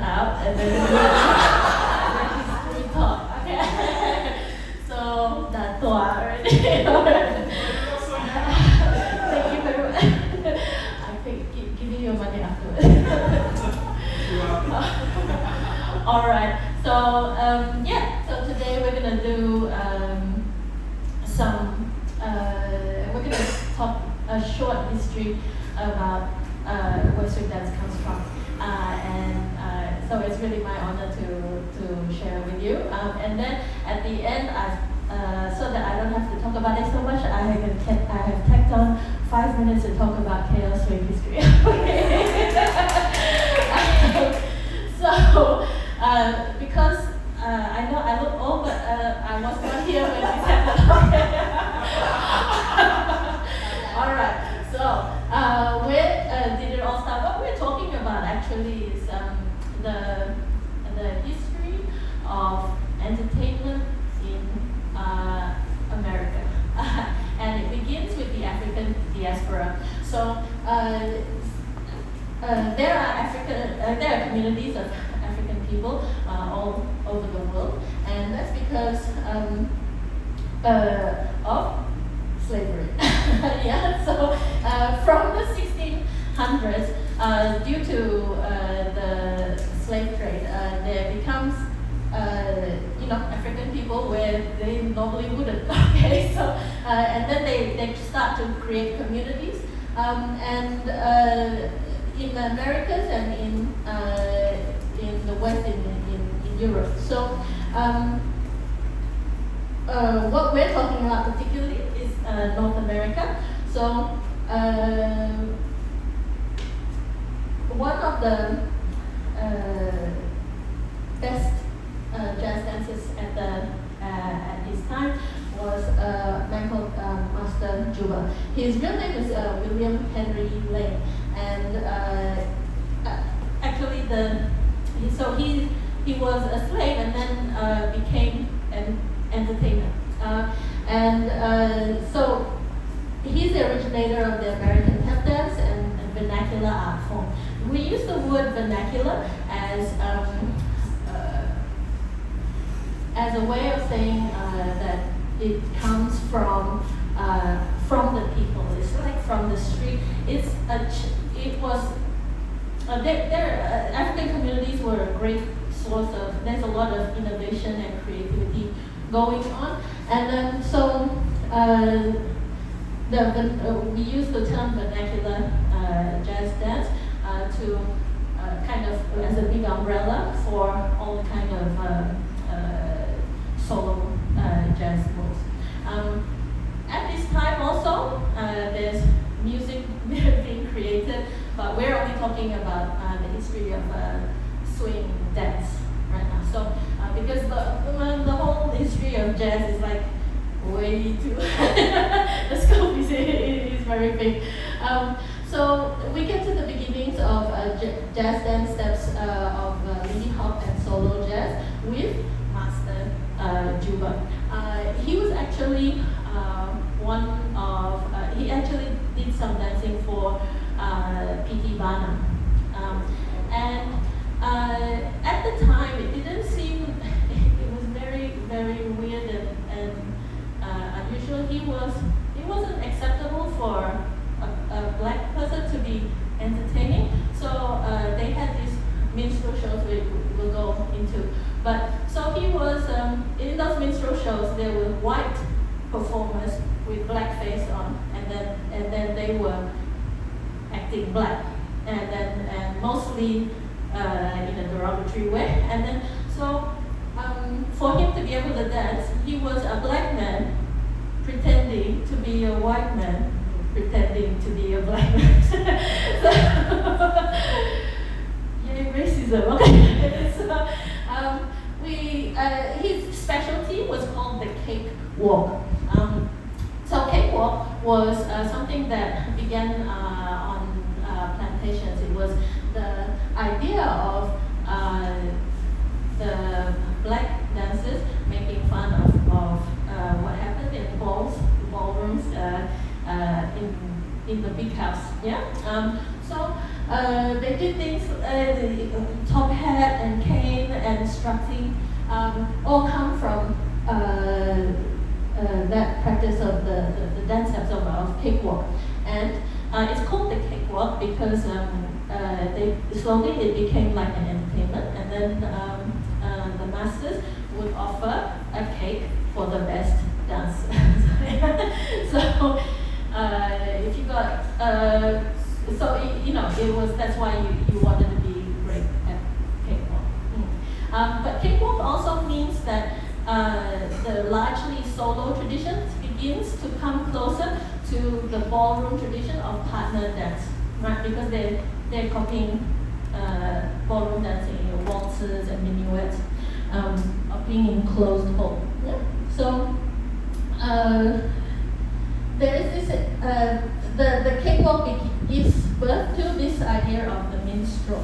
out, and then we talk. Okay. So that's all already. Thank you very much. I think give me your money afterwards. All right. So So today we're gonna do we're gonna talk a short history about where street dance comes from, so it's really my honor to share with you. And then at the end, so that I don't have to talk about it so much, I have tacked on 5 minutes to talk about chaos swing history. So because I know I look old, but I was not here when this happened. All right. So where did it all start? What we're talking about actually is the history of entertainment in America, and it begins with the African diaspora. So there are communities of African people all over the world, and that's because of slavery. Yeah. So from the 1600s, due to the slave trade, there becomes African people where they normally wouldn't. Okay. So and then they start to create communities, and in the Americas and in the West, in Europe. So what we're talking about particularly is North America. So one of the best jazz dancers at his time was a man called Master Juba. His real name is William Henry Lane, and actually he was a slave and then became an entertainer, so he's the originator of the American tap dance and vernacular art form. We use the word vernacular as a way of saying that it comes from the people. It's like from the street. African communities were a great source of. There's a lot of innovation and creativity going on, and then so we use the term vernacular jazz dance to kind of as a big umbrella for all kind of solo jazz moves. At this time also, there's music being created, but we're only talking about the history of swing dance right now. So because the whole history of jazz is like way too the scope is very big. So we get to the beginnings of jazz dance steps of Lindy Hop and solo jazz with Master Juba. He was actually he actually did some dancing for P.T. Barnum. And at the time, it didn't seem, it was very, very weird and unusual. It wasn't acceptable for a black person to be entertaining. So they had these minstrel shows we'll go into. But so he was, in those minstrel shows, there were white performers with blackface on, and then they were acting black, and mostly in a derogatory way. And then so for him to be able to dance, he was a black man pretending to be a white man, pretending to be a black man. So, yay, racism. Okay. So, his specialty was called the cakewalk. So cakewalk was something that began on plantations. It was the idea of the black dancers making fun of what happened in ballrooms in the big house. Yeah. So they did things, top hat strutting, all come from that practice of the dance steps of cakewalk. And it's called the cakewalk because slowly it became like an entertainment, and then the masters would offer a cake for the best dance. So if you got, that's why you wanted to be great at cakewalk. But cakewalk also means that the largely solo tradition begins to come closer to the ballroom tradition of partner dance, right? Because they're copying ballroom dancing, waltzes and minuets, of being in closed hold. Yeah? So there is this, the cakewalk gives birth to this idea of the minstrel.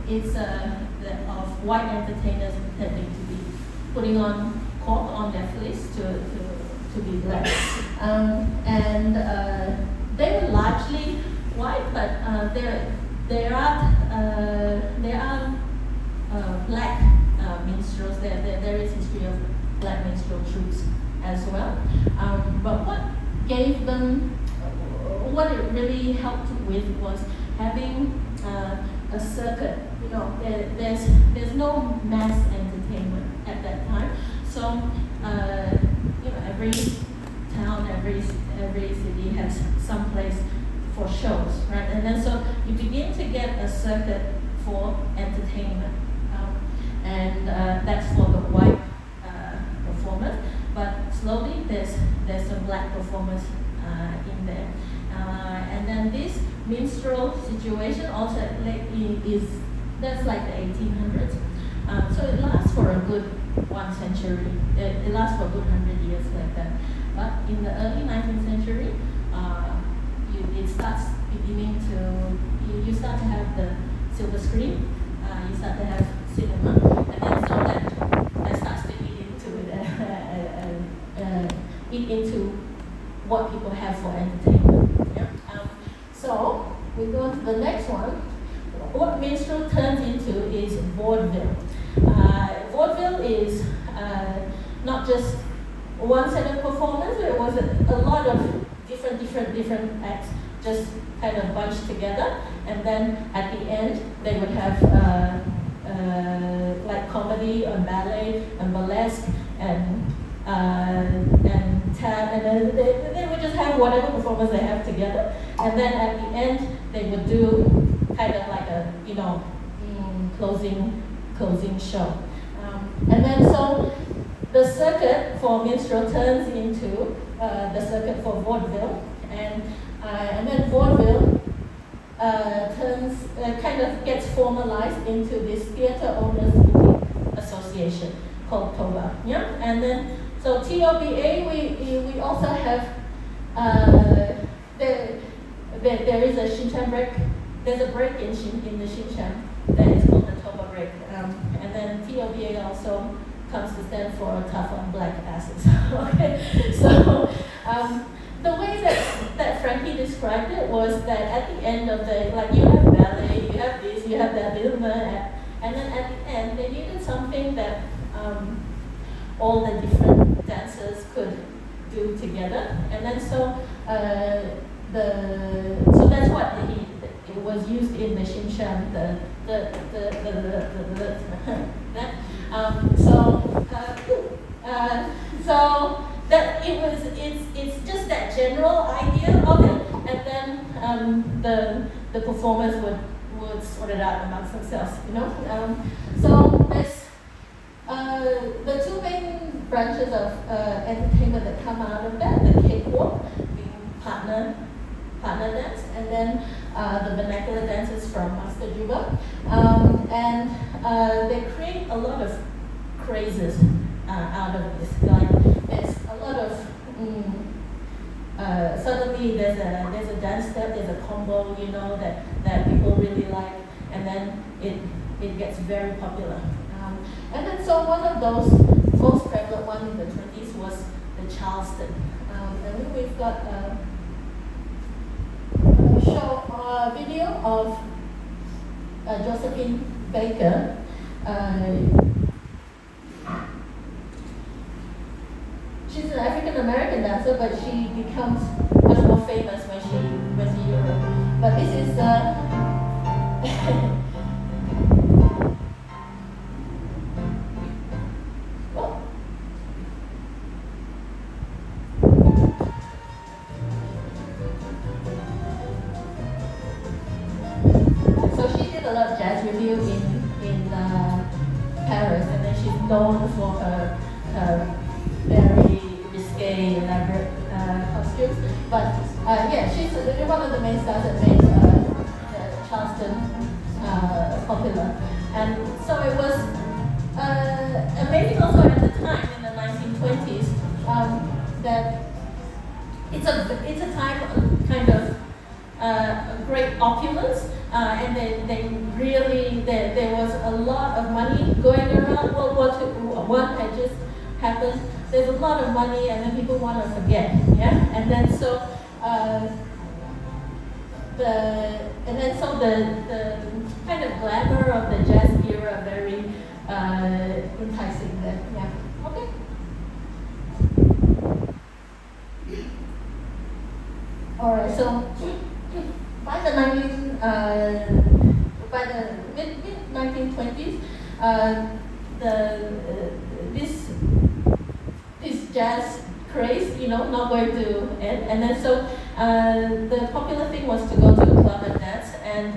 It's of white entertainers pretending to be putting on cork on their fleece to be black. And they were largely white, but there are black minstrels. There is history of black minstrel troupes as well. But what it really helped with was having a circuit. There's no mass entertainment at that time. So every town, every city has some place for shows, right? And then so you begin to get a circuit for entertainment, and that's for the white performers. But slowly there's some black performers in there, and then this minstrel situation also that's like the 1800s. So it lasts for a good 1 century. It lasts for a good 100 years like that. But in the early 19th century, it starts beginning to, you start to have the silver screen, you start to have cinema, and then so that starts to eat into what people have for entertainment. Yeah? So we go on to the next one. What minstrel turns into is vaudeville. Vaudeville is not just one set of performers. It was a lot of different acts just kind of bunched together, and then at the end they would have like comedy and ballet and burlesque and tap, and then they would just have whatever performance they have together, and then at the end they would do kind of like a closing show, and then so the circuit for minstrel turns into the circuit for vaudeville, and then vaudeville kind of gets formalized into this theatre owners association called TOBA. Yeah, and then so TOBA we also have there is a Shinchan break. There's a break in the Shinchan that is called the Toba break, and then TOBA also comes to stand for tough on black asses. Okay, so the way that Frankie described it was that at the end of you have ballet, you have this, you have that, and then at the end they needed something that all the different dancers could do together, and then so that's what it was used in the Shinshan, so that it's just that general idea of it, and then the performers would sort it out amongst themselves, so there's the two main branches of entertainment that come out of that: the cakewalk, being partner dance, and then the vernacular dances from Master Juba, and they create a lot of crazes out of this. Like there's a lot of suddenly there's a dance step, there's a combo, that people really like, and then it gets very popular. And then so one of those most prevalent one in the 20s was the Charleston, and we've got video of Josephine Baker an American dancer, but she becomes much more famous when she went to Europe. But this is well, so she did a lot of jazz review in Paris, and then she's known for her very risque, elaborate costumes. But yeah, she's one of the main stars that made Charleston popular. And so it was amazing also at the time in the 1920s that it's a time of kind of great opulence, and there was a lot of money going around. World War I had just happened. There's a lot of money, and then people want to forget, yeah. And then so the kind of glamour of the jazz era very enticing. Then, yeah. Okay. All right. So by the mid 1920s, this jazz craze, not going to end. And then so the popular thing was to go to a club and dance. And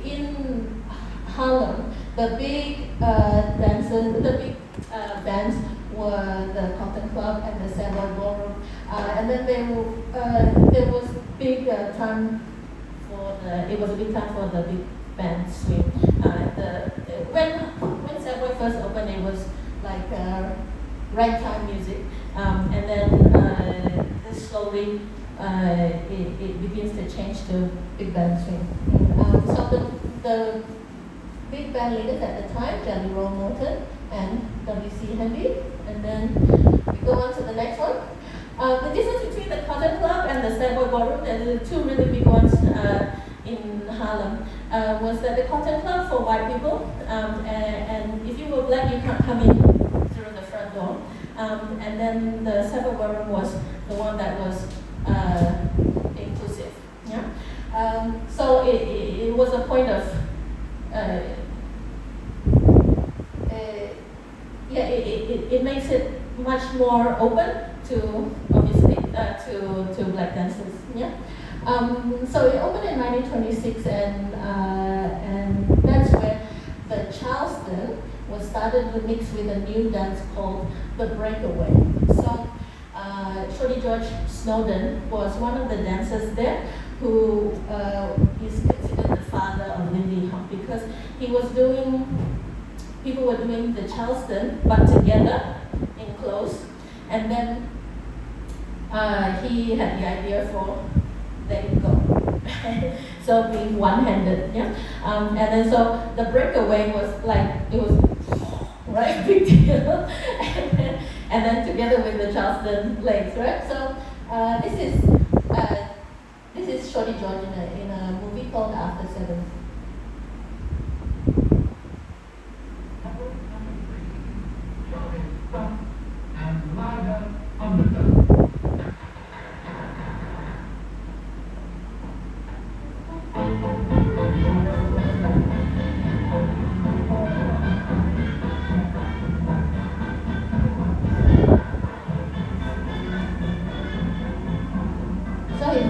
in Harlem, the big bands were the Cotton Club and the Savoy Ballroom. And then there was big time it was a big time for the big band swing. When Savoy first opened, it was like ragtime music, and then slowly it begins to change to big band swing. So the big band leaders at the time, Jelly Roll Morton and W.C. Handy, and then we go on to the next one. The difference between the Cotton Club and the Savoy Ballroom, and the two really big ones in Harlem, was that the Cotton Club for white people, and if you were black, you can't come in through the front door. And then the Savoy Ballroom was the one that was inclusive. Yeah. So it was a point of it makes it much more open to, obviously, to black dancers. Yeah. So it opened in 1926, and that's where the Charleston was started to mix with a new dance called the breakaway. So Shorty George Snowden was one of the dancers there who is considered the father of Lindy Hop, because people were doing the Charleston but together in close, and then he had the idea for letting go. So being one-handed, yeah. And then so the breakaway was like, it was right, big deal. and then together with the Charleston legs, right? So this is Shorty George in a movie called After Seven.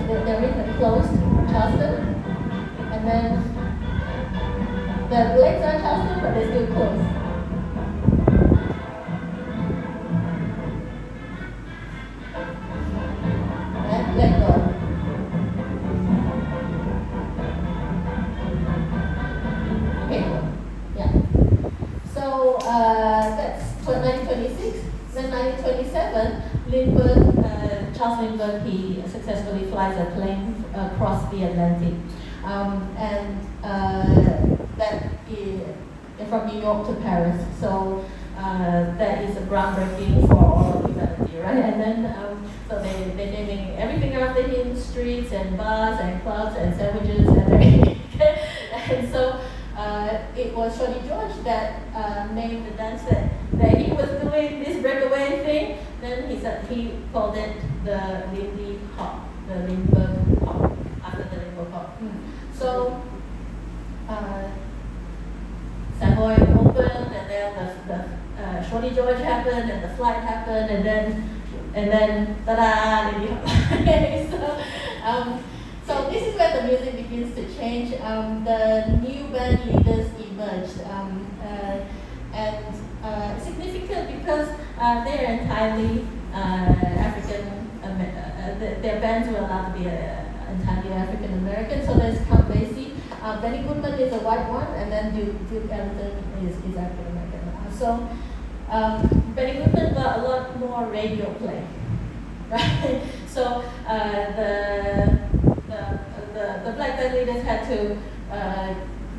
They're in a closed Charleston, and then the legs are Charleston, but they're still closed. And let go. Okay, yeah. So that's 1926. Then 1927, Charles Lindbergh, he successfully flies a plane across the Atlantic, from New York to Paris. So that is a groundbreaking for all of humanity, right? And then so they're naming everything after him: streets and bars and clubs and sandwiches and everything. And so it was Shorty George that named the dance that that he was doing this breakaway thing, then he called it the Lindy Hop, the Lindbergh Hop, after the Lindbergh Hop. So Savoy opened, and then the Shorty George happened, and the flight happened, and then ta-da, Lindy Hop. So this is where the music begins to change. The new band leaders emerged, and significant because they're entirely African. Their bands were allowed to be entirely African American. So there's Count Basie. Benny Goodman is a white one, and then Duke Ellington is African American. So Benny Goodman got a lot more radio play, right? So the black band leaders had to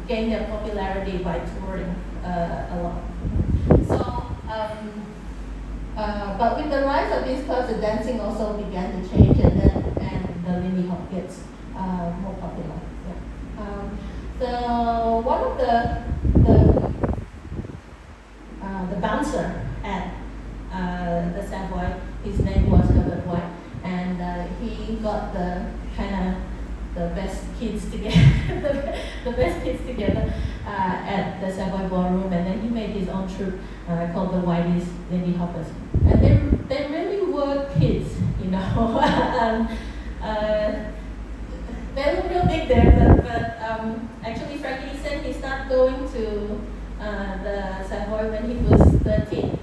gain their popularity by touring a lot. So, but with the rise of these clubs, the dancing also began to change, and the Lindy Hop gets more popular. So one of the bouncer at the Savoy, his name was Herbert White, and he got the best kids together, the best kids together at the Savoy Ballroom, and then he made his own troupe called the Whitey's Lindy Hoppers, and they really were kids, you know. They were real big there, but actually Frankie said he started going to the Savoy when he was 13.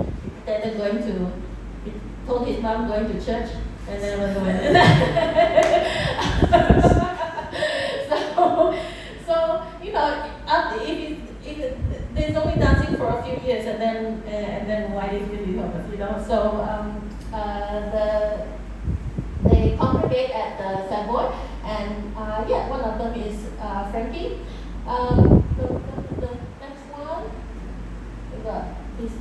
He told his mom going to church, and then was going. So you know, if there's only dancing for a few years, and then why did Lindy Hoppers, you know? So they congregate at the Savoy, and one of them is Frankie. The next one, we got this.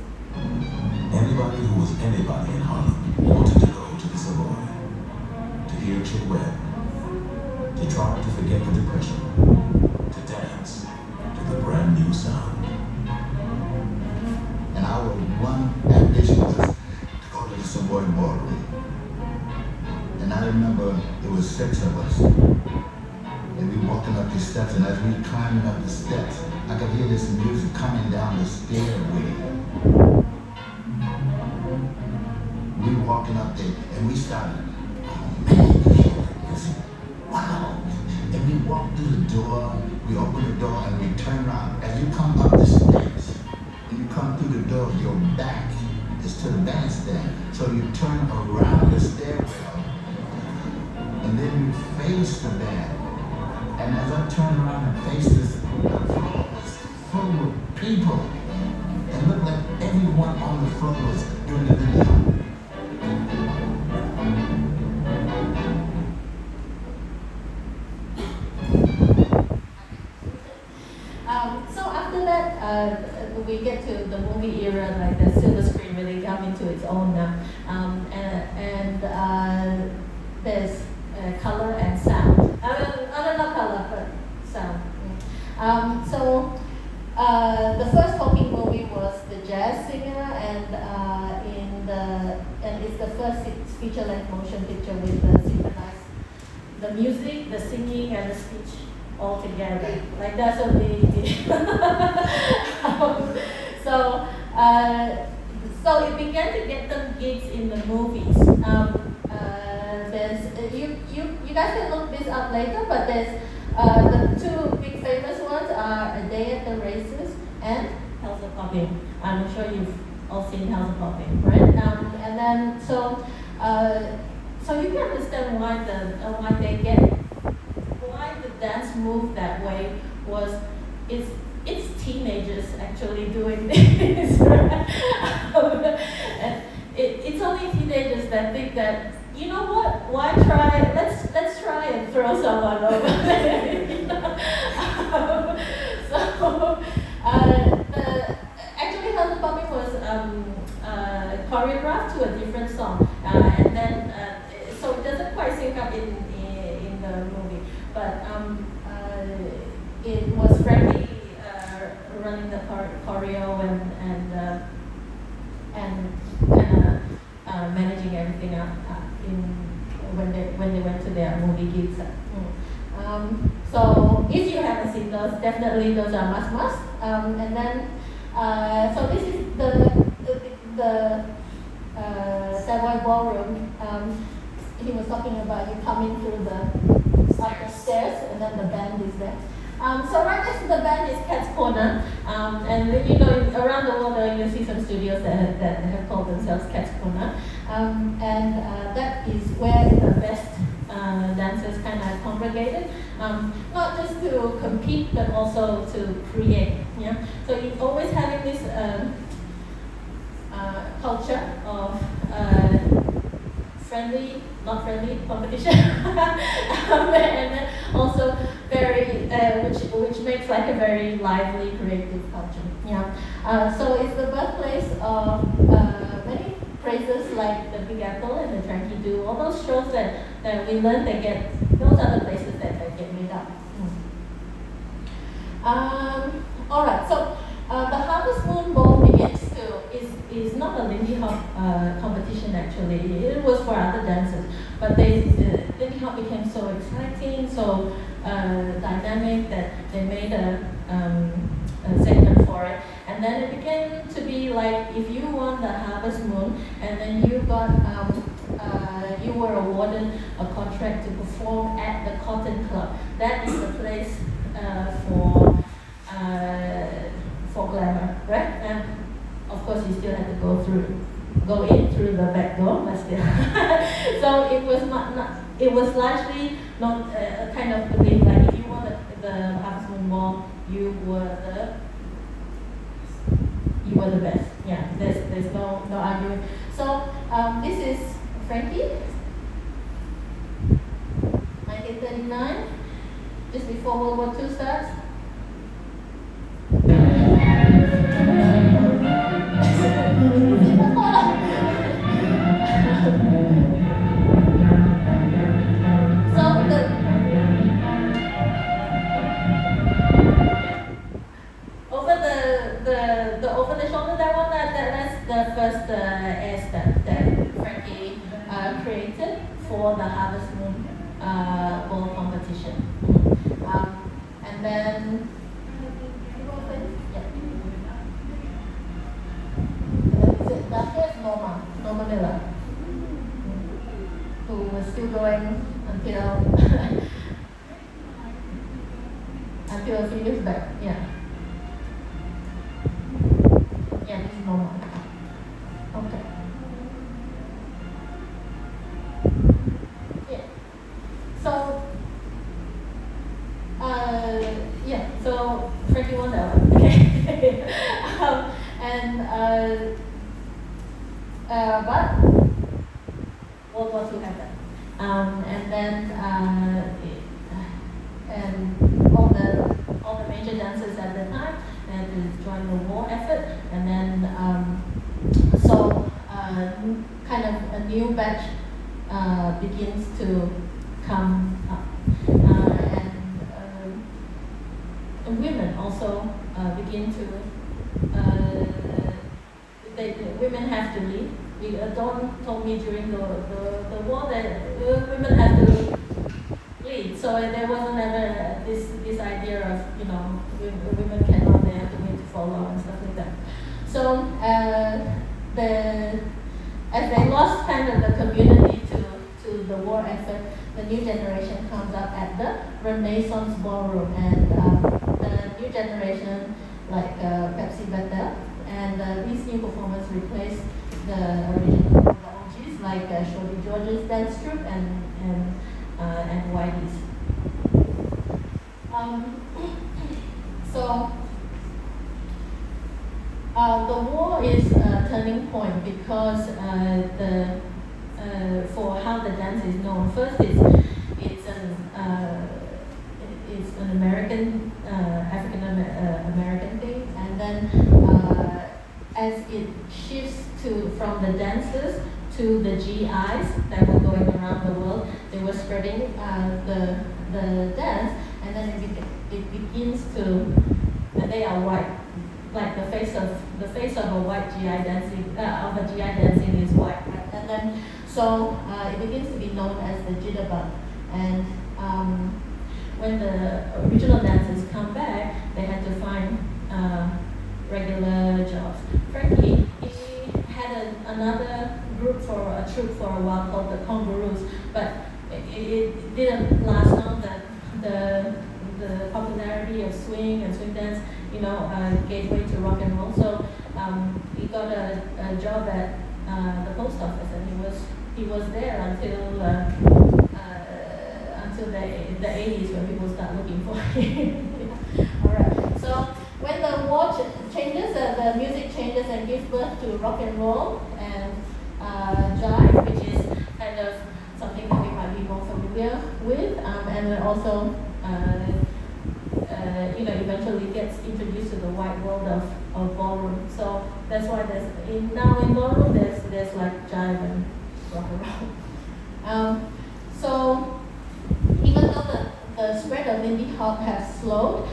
Anybody who was anybody in Harlem wanted to go to the Savoy, to hear Chick Webb, to try to forget the depression, to dance to the brand new sound. And our one ambition was to go to the Savoy Ballroom. And I remember it was 6 of us. And we walking up the steps, and as we climbing up the steps, I could hear this music coming down the stairway. We walking up there, and we started, oh man, wow. And we walked through the door, we opened the door, and we turned around. As you come up the steps, when you come through the door, your back is to the bandstand. So you turn around the stairwell, and then you face the band. And as I turned around and faced this, the floor was full of people. It looked like everyone on the floor was doing the video. So after that, we get to the movie era, like the silver screen really come into its own now. And there's color and sound. Not color, but sound. The first talking movie was The Jazz Singer, and it's the first feature-length motion picture with the synchronized, the music, the singing, and the speech all together. Like that's what we did. So it began to get them gigs in the movies. You guys can look this up later, but there's the two big famous ones are A Day at the Races and House of Popping. I'm sure you've all seen House of Popping, right? And then so you can understand why the dance move that way was it's teenagers actually doing this. Right? It's only teenagers that think that, you know what? Why try? Let's try and throw someone over there. You know? Actually, House of Popping was choreographed to a different song, and then so it doesn't quite sync up in the movie. But it was Frankie running the choreo, and and kind of managing everything up when they went to their movie gigs. So if you haven't seen those, definitely those are must. And then so this is the Savoy Ballroom. He was talking about you coming through up the stairs, and then the band is there. So right next to the band is Cat's Corner, and around the world you see some studios that have called themselves Cat's Corner, and that is where the best dancers kind of congregated, not just to compete but also to create. Yeah, so you're always having this culture of friendly, not friendly competition, and then also very, which makes like a very lively creative culture. Yeah. So it's the birthplace of many phrases like the Big Apple and the Tranky Do. All those shows that we learn, those are the places that get made up. All right. So the Harvest Moon Ball is not a Lindy Hop competition actually. It was for other dancers, but Lindy Hop became so exciting, so dynamic that they made a segment for it, and then it began to be like if you won the Harvest Moon, and then you were awarded a contract to perform at the Cotton Club. That is the place for glamour, right? And of course, you still had to go in through the back door, but still. So it was it was largely not a kind of belief like if you won the Harvest Moon Ball, you were the best. Yeah, there's no argument. So this is Frankie, 1939, just before World War II starts. Over the shoulder, that's the first air step that Frankie created for the Harvest Moon ball competition. And then that is Norma Miller, who was still going until a few years back. Yeah. Yeah, this is Norma. Okay. Yeah. So, so Frankie won that one. Okay. But World War II happened, and then and all the major dancers at the time had to join the war effort, and then kind of a new batch begins to come up, and women also begin to. Women have to lead. Dawn told me during the war that women have to lead. So there wasn't ever this idea of women cannot, they have to wait to follow and stuff like that. So as they lost kind of the community to the war effort, the new generation comes up at the Renaissance Ballroom, and the new generation like Pepsi Bethel. And these new performers replaced the original, the OGs like Shorty George's dance troupe and Whitey's. So the war is a turning point because for how the dance is known. First, it's an American African American thing, and then as it shifts from the dancers to the GIs that were going around the world, they were spreading the dance, and then it begins to, they are white, like the face face of a white GI dancing of a GI dancing is white, right? And then so it begins to be known as the jitterbug. And when the original dancers come back, they had to find regular jobs. Frankie, he had another troupe for a while called the Congaroos, but it didn't last long. The popularity of swing and swing dance, gave way to rock and roll. So he got a job at the post office, and he was there until the 80s when people start looking for him. All right. So when the war changes, the music changes and gives birth to rock and roll and jive, which is kind of something that we might be more familiar with, and then also eventually gets introduced to the wide world of ballroom. So that's why now in ballroom there's like jive and rock and roll. So even though the spread of indie hop has slowed,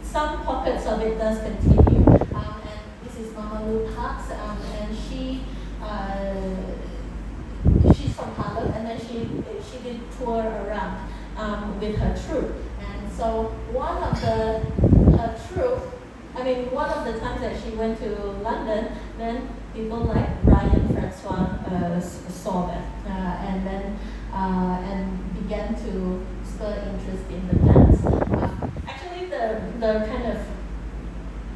some pockets of it does continue. And this is Mama Lou Parks, and she's from Harlem, and then she did tour around with her troupe. And so one of the times that she went to London, then people like Ryan Francois saw that, and then and began to stir interest in the dance. Actually, the kind of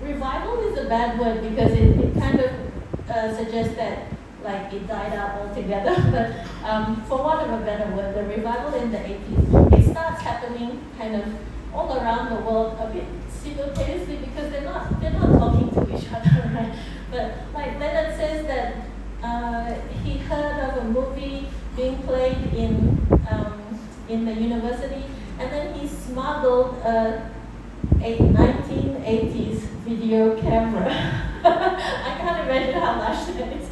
revival is a bad word because it kind of suggests that like it died out altogether. But for want of a better word, the revival in the 80s, it starts happening kind of all around the world a bit simultaneously because they're not talking to each other, right? But like Leonard says that he heard of a movie being played in the university, and then he smuggled a 1980s video camera. I can't imagine how large that is,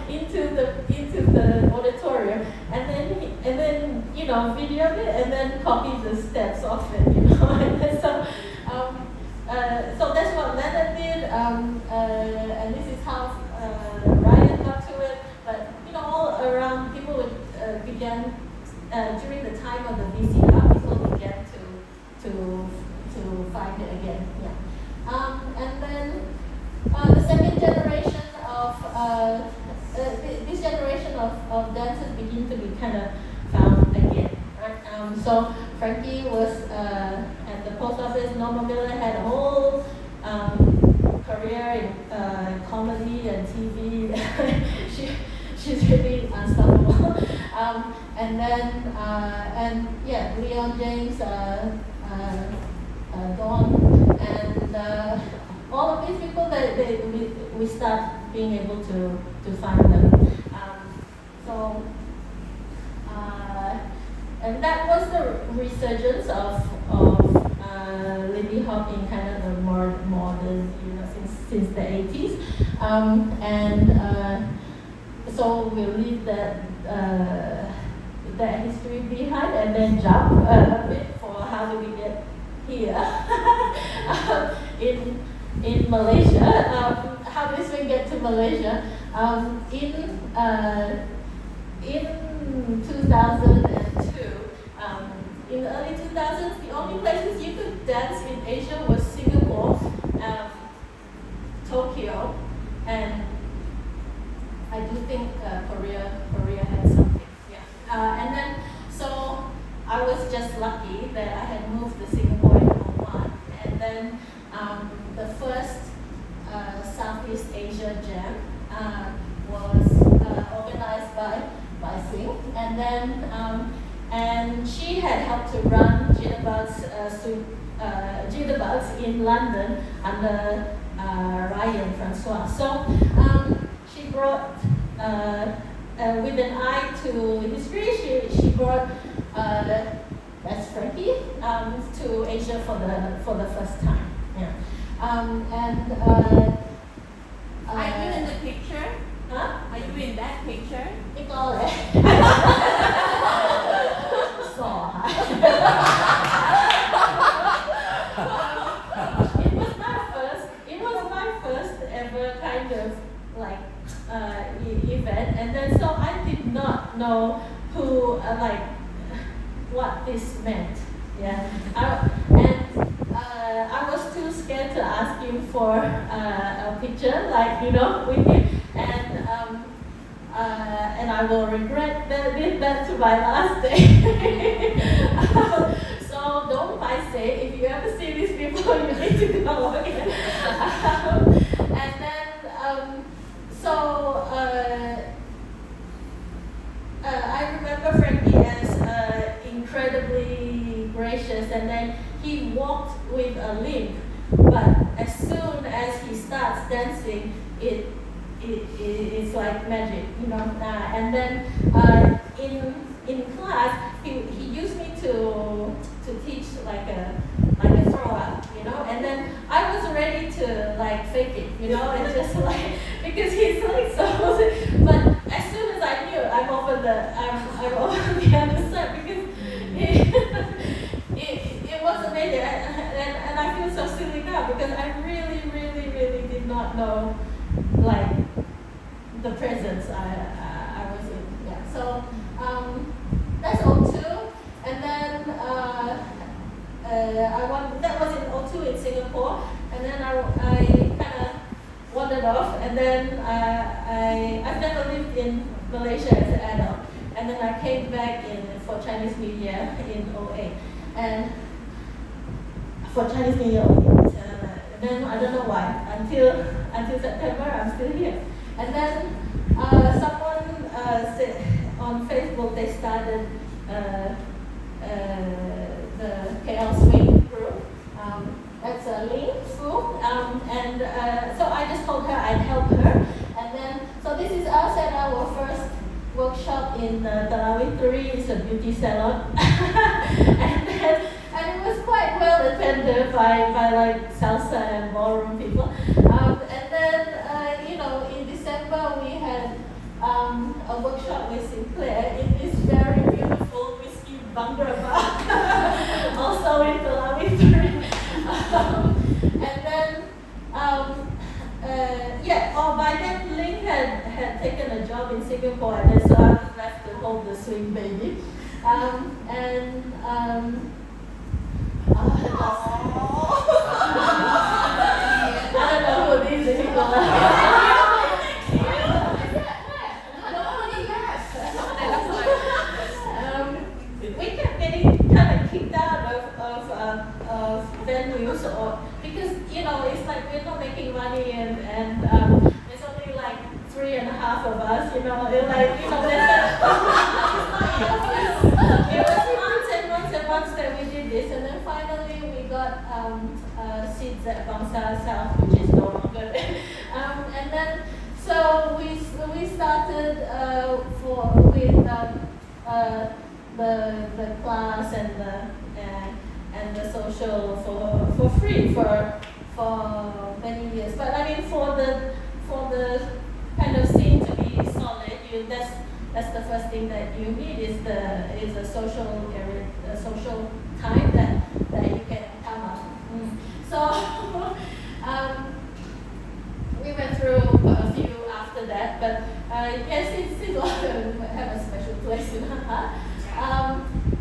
into the auditorium, and then videoed it and then copied the steps off it, and then so that's what Leonard did, and this is how Ryan got to it. But all around people began during the time of the VCR, people began to find it again. Yeah. And then the second generation of this generation of dancers begin to be kind of found again. Right? So Frankie was at the post office. Norma Miller had a whole career in comedy and TV. She's really unstoppable. And then Leon James, Dawn, and all of these people that we start being able to find them. And that was the resurgence of Lindy Hop in kind of the more modern, since the 80s. So we'll leave that history behind and then jump a bit for how do we get here in Malaysia. How did we get to Malaysia? In 2002, in the early 2000s, the only places you could dance in Asia was Singapore, Tokyo, and I do think Korea had something. Yeah. And then so I was just lucky that I had moved to Singapore in 2001, and then the first Southeast Asia Jam was organized by Sing, and then and she had helped to run Jitterbugs in London under Ryan Francois. So she brought, with an eye to history, she brought that's Frankie to Asia for the first time. Yeah. Are you in the picture? Huh? Are you in that picture? Ikaw eh. So, it was not kind of like event, and then so I did not know who what this meant. Yeah, I was too scared to ask him for a picture, with him, and I will regret that to my last day. So don't say if you ever see these people, you need to go. And then I remember Frankie as incredibly gracious, and then he walked with a limp, but as soon as he starts dancing, it's like magic, and then in class, he used me to teach like a throw up, and then I was ready to fake it, and just because he's so, but as soon as I knew I'm over the other side, because it was amazing, and I feel so silly now because I really, really, really did not know the presence I was in. Yeah. So that's O2, and then that was in O2 in Singapore, and then I kind of wandered off, and then I've never lived in Malaysia as an adult, and then I came back for Chinese New Year in 08, and for Chinese New Year, and then I don't know why until September I'm still here, and then someone said on Facebook they started the KL Swing group. That's a link school, and so I just told her I'd help her, and then so this is us at our first workshop in Telawi 3. It's a beauty salon, and it was quite well attended by salsa and ballroom people, and then in December we had a workshop with Sinclair in this very beautiful whiskey bungalow bar, also in Telawi 3. And then, by then Ling had taken a job in Singapore, and then so I was left to hold the swing baby. I don't know who these people are. We kept getting kind of kicked out of venues, or because it's like we're not making money, and there's only like 3.5 of us, there's it was months and months that we did this, and then finally we got seats at Bangsa South, which is no longer there, and then so we started with the class and the social for free for many years. But I mean, for the kind of scene to be solid, that's the first thing that you need is a social area, a social time that you can come up. So we went through a few after that, but yes, it's have a special place in our heart.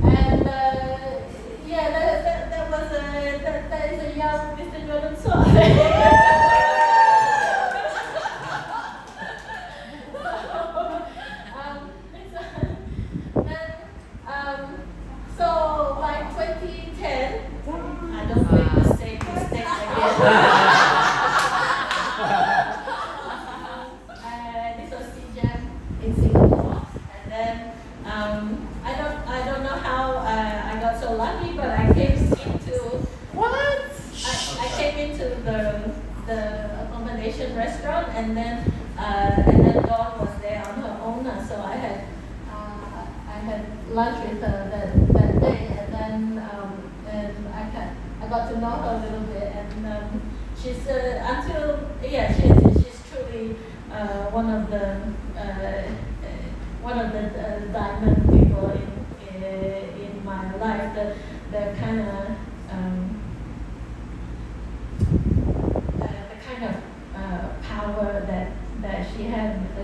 And that is a young Mr. Jordan so by 2010, I don't make the same mistakes again. This was C-Jam in Singapore, and then I don't know how I got so lucky, but I came into I came into the accommodation restaurant, and then Dawn was there on her own, so I had lunch with her that day, and then and I got to know her a little bit, and she's she's truly one of the diamond people in my life. The kind of power that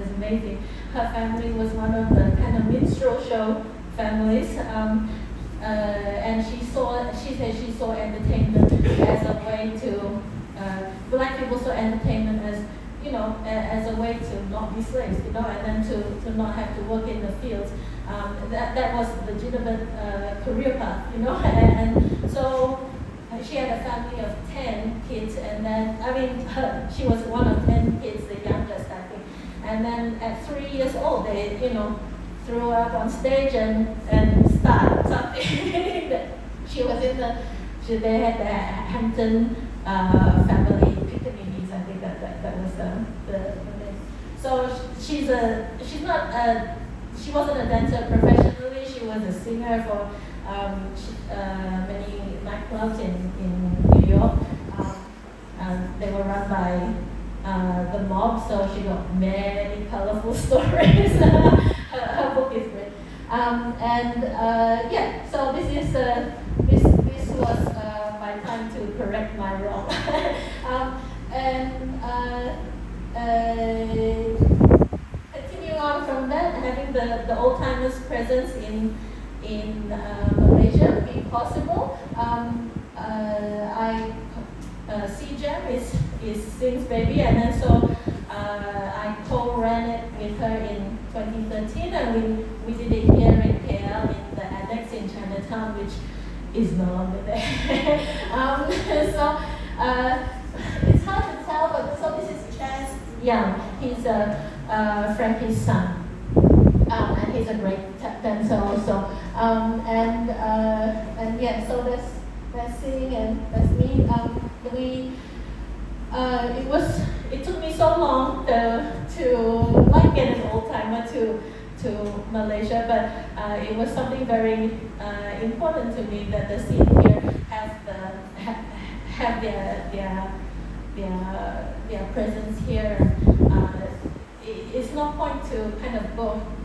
is amazing. Her family was one of the kind of minstrel show families. And she said she saw entertainment as a way to, black people saw entertainment as, as a way to not be slaves, and then to not have to work in the fields. That was a legitimate career path, and so she had a family of 10 kids, and then, she was one of 10 kids, the youngest, I think. And then at 3 years old, they, threw her up on stage and started something. She was they had the Hampton family pickaninnies, I think that was the name. So she wasn't a dancer professionally, she was a singer for many nightclubs in New York. They were run by the mob, so she got many colorful stories. her book is great. So this was my time to correct my wrong. Continuing on from that, having the old timers presence in Malaysia be possible. CJAM is Sing's baby, and then so I co-ran it with her in 2013, and we did it here in KL in the annex in Chinatown, which is no longer there. It's hard to tell, but so this is Chaz Young. He's Frankie's son, and he's a great dancer also. So that's singing and that's me. It took me so long to like get an old timer to Malaysia, but it was something very important to me that the scene here have their presence here. It's no point to kind of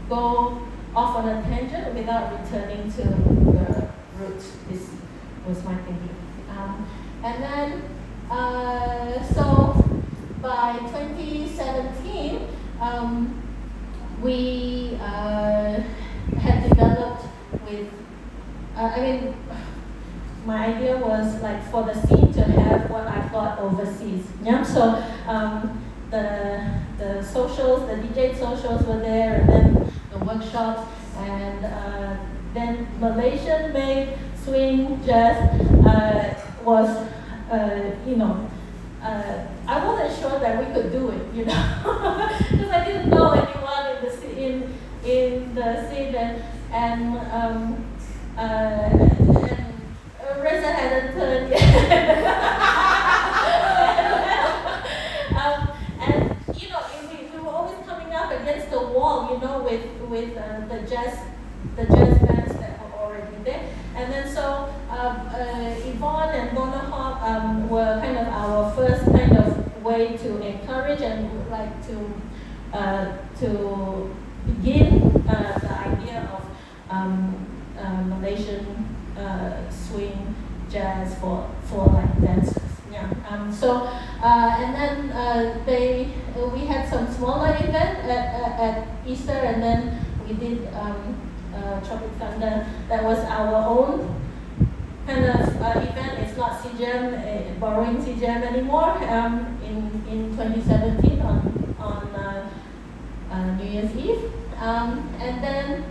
go off on a tangent without returning to the roots. This was my thinking. And then, so by 2017, we had developed with, my idea was like for the scene to have what I got overseas. Yeah, so the socials, the DJ socials were there, and then the workshops, and then Malaysian made swing jazz was, I wasn't sure that we could do it, because I didn't know anyone in the scene, and Reza hadn't turned yet. We were always coming up against the wall, with the jazz bands that were already there. And then so Yvonne and Donna Hop were kind of our first kind of way to encourage and like to begin the idea of Malaysian swing jazz for like dancers. Yeah. And then we had some smaller event at Easter, and then we did Tropic Thunder. That was our own kind of event. It's not CJAM, borrowing CJAM anymore. In 2017 on New Year's Eve, and then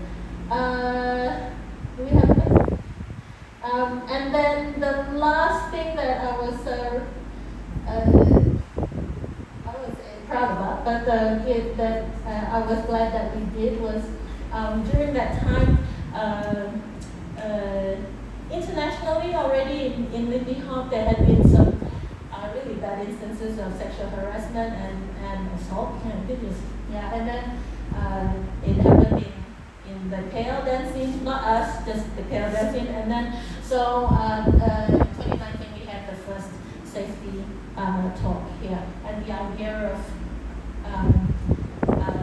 do we have that? And then the last thing that I was proud about, but that I was glad that we did was during that time. Internationally, already in Lindy Hop, there had been some really bad instances of sexual harassment and assault. And then it happened in the KL dance scene, not us, just the KL dance scene. And then so in 2019 we had the first safety talk here, and the idea of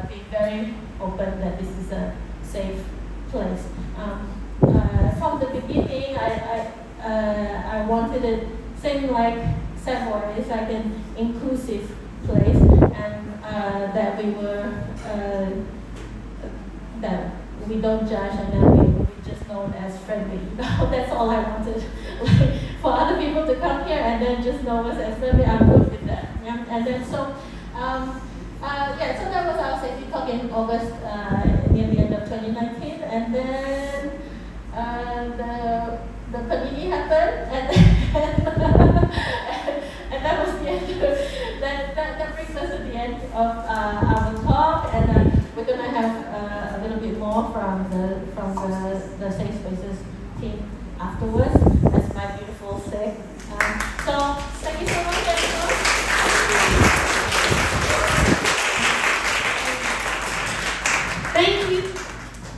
being very open that this is a safe place. From the beginning, I wanted it same like Savoy. It's like an inclusive place, and that we were that we don't judge, and that we just known as friendly. That's all I wanted. Like, for other people to come here and then just know us as friendly, I'm good with that. Yeah? And then so, so that was our safety talk in August, near the end of 2019, and then the panini happened, and and that was the end. That brings us to the end of our talk, and we're gonna have a little bit more from the Safe Spaces team afterwards, as my beautiful say. So thank you so much, everyone.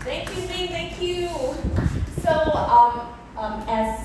Thank you, Ming. Thank you. So, as